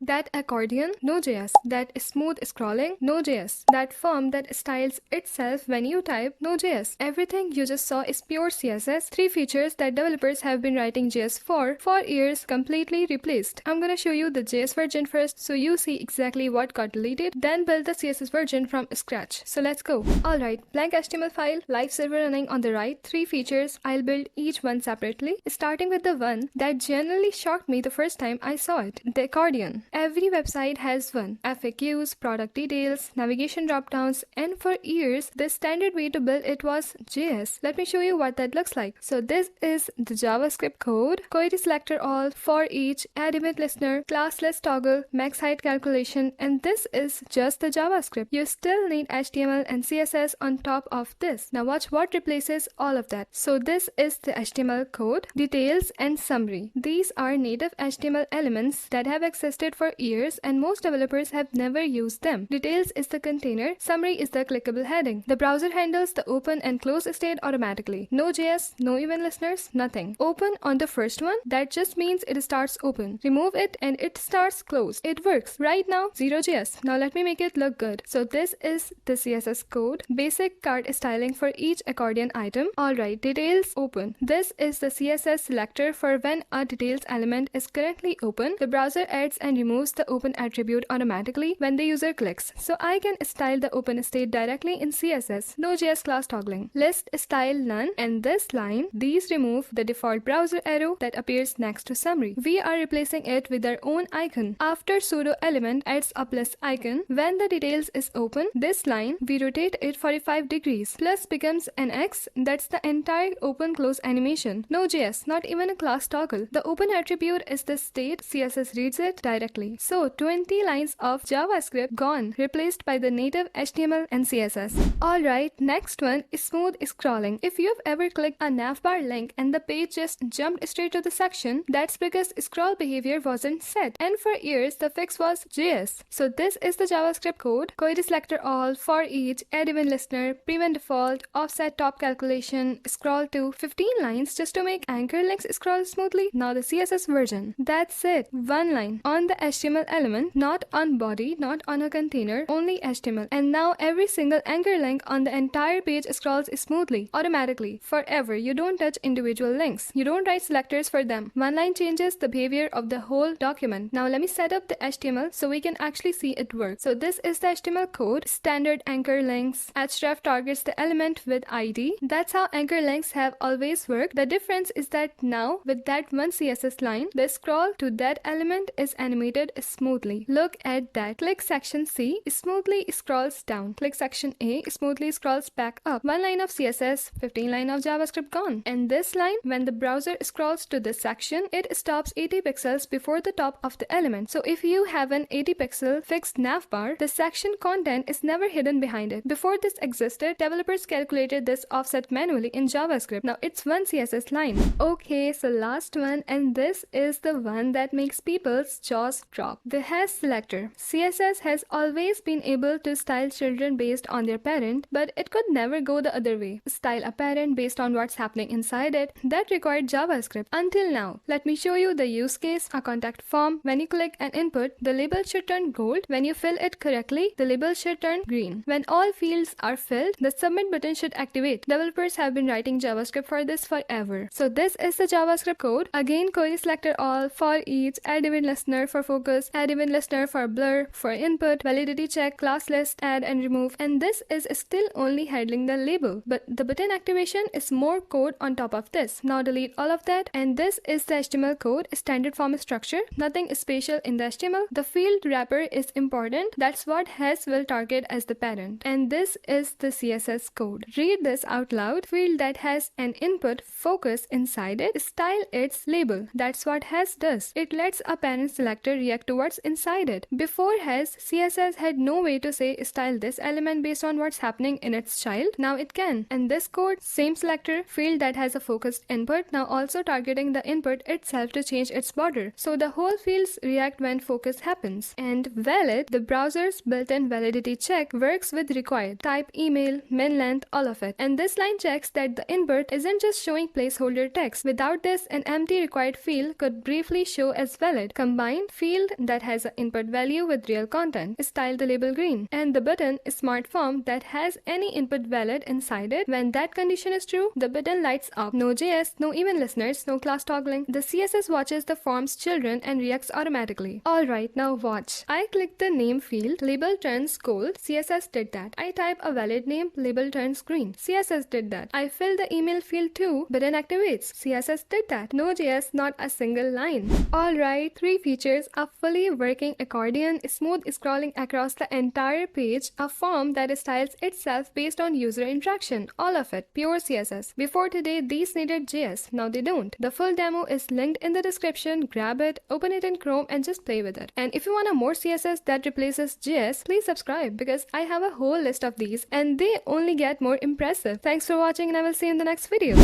That accordion? Node.js. That smooth scrolling? Node.js. That form that styles itself when you type? Node.js. Everything you just saw is pure CSS. 3 features that developers have been writing JS for years, completely replaced. I'm gonna show you the JS version first so you see exactly what got deleted, then build the CSS version from scratch. So let's go. Alright, blank HTML file, live server running on the right, 3 features. I'll build each one separately, starting with the one that genuinely shocked me the first time I saw it, the accordion. Every website has one. FAQs, product details, navigation dropdowns, and for years, the standard way to build it was JS. Let me show you what that looks like. So this is the JavaScript code, querySelector all, for each, addEventListener, classList.toggle, max height calculation, and this is just the JavaScript. You still need HTML and CSS on top of this. Now watch what replaces all of that. So this is the HTML code, details, and summary. These are native HTML elements that have existed for years and most developers have never used them. Details is the container, summary is the clickable heading. The browser handles the open and close state automatically. No JS, no event listeners, nothing. Open on the first one, that just means it starts open. Remove it and it starts closed. It works. Right now, 0 JS. Now let me make it look good. So this is the CSS code, basic card styling for each accordion item. Alright, details open. This is the CSS selector for when a details element is currently open. The browser adds and removes the open attribute automatically when the user clicks. So I can style the open state directly in CSS. No JS class toggling. List style none, and this line, these remove the default browser arrow that appears next to summary. We are replacing it with our own icon. After pseudo element adds a plus icon, when the details is open, this line, we rotate it 45 degrees. Plus becomes an X, that's the entire open close animation. No JS, not even a class toggle. The open attribute is the state, CSS reads it directly. So 20 lines of JavaScript gone, replaced by the native HTML and CSS. Alright, next one is smooth scrolling. If you've ever clicked a navbar link and the page just jumped straight to the section, that's because scroll behavior wasn't set. And for years, the fix was JS. So this is the JavaScript code, querySelector all, for each, addEventListener, prevent default, offset top calculation, scroll to 15 lines just to make anchor links scroll smoothly. Now the CSS version. That's it. One line on the HTML element, not on body, not on a container, only HTML. And now every single anchor link on the entire page scrolls smoothly, automatically, forever. You don't touch individual links. You don't write selectors for them. One line changes the behavior of the whole document. Now let me set up the HTML so we can actually see it work. So this is the HTML code, standard anchor links. href targets the element with ID. That's how anchor links have always worked. The difference is that now with that one CSS line, the scroll to that element is animated smoothly. Look at that. Click section C, smoothly scrolls down. Click section A, smoothly scrolls back up. One line of CSS, 15 line of JavaScript gone. And this line, when the browser scrolls to this section, it stops 80 pixels before the top of the element. So if you have an 80 pixel fixed navbar, the section content is never hidden behind it. Before this existed, developers calculated this offset manually in JavaScript. Now it's one CSS line. Okay, so last one, and this is the one that makes people's jaws drop. The has selector. CSS has always been able to style children based on their parent, but it could never go the other way. Style a parent based on what's happening inside it. That required JavaScript. Until now. Let me show you the use case. A contact form. When you click an input, the label should turn gold. When you fill it correctly, the label should turn green. When all fields are filled, the submit button should activate. Developers have been writing JavaScript for this forever. So this is the JavaScript code. Again, querySelector all, for each, addEventListener for focus, addEventListener for blur, for input, validity check, class list, add and remove. And this is still only handling the label, but the button activation is more code on top of this. Now delete all of that, and this is the HTML code, standard form structure, nothing special in the HTML. The field wrapper is important. That's what has will target as the parent. And this is the CSS code. Read this out loud. Field that has an input focus inside it, style its label. That's what has does. It lets a parent selector react to what's inside it. Before has, CSS had no way to say style this element based on what's happening in its child. Now it can. And this code, same selector, field that has a focused input, now also targeting the input itself to change its border. So the whole fields react when focus happens. And valid, the browser's built-in validity check works with required. Type, email, min length, all of it. And this line checks that the input isn't just showing placeholder text. Without this, an empty required field could briefly show as valid. Combined, field field that has an input value with real content, style the label green, and the button smart form that has any input valid inside it. When that condition is true, the button lights up. No JS, no event listeners, no class toggling. The CSS watches the form's children and reacts automatically. Alright, now watch. I click the name field, label turns gold, CSS did that. I type a valid name, label turns green, CSS did that. I fill the email field too, button activates, CSS did that. No JS, not a single line. Alright, 3 features: a fully working accordion, smooth scrolling across the entire page, a form that styles itself based on user interaction, all of it pure CSS. Before today, these needed JS, now they don't. The full demo is linked in the description. Grab it, open it in Chrome and just play with it. And if you want a more CSS that replaces JS, please subscribe because I have a whole list of these and they only get more impressive. Thanks for watching and I will see you in the next video.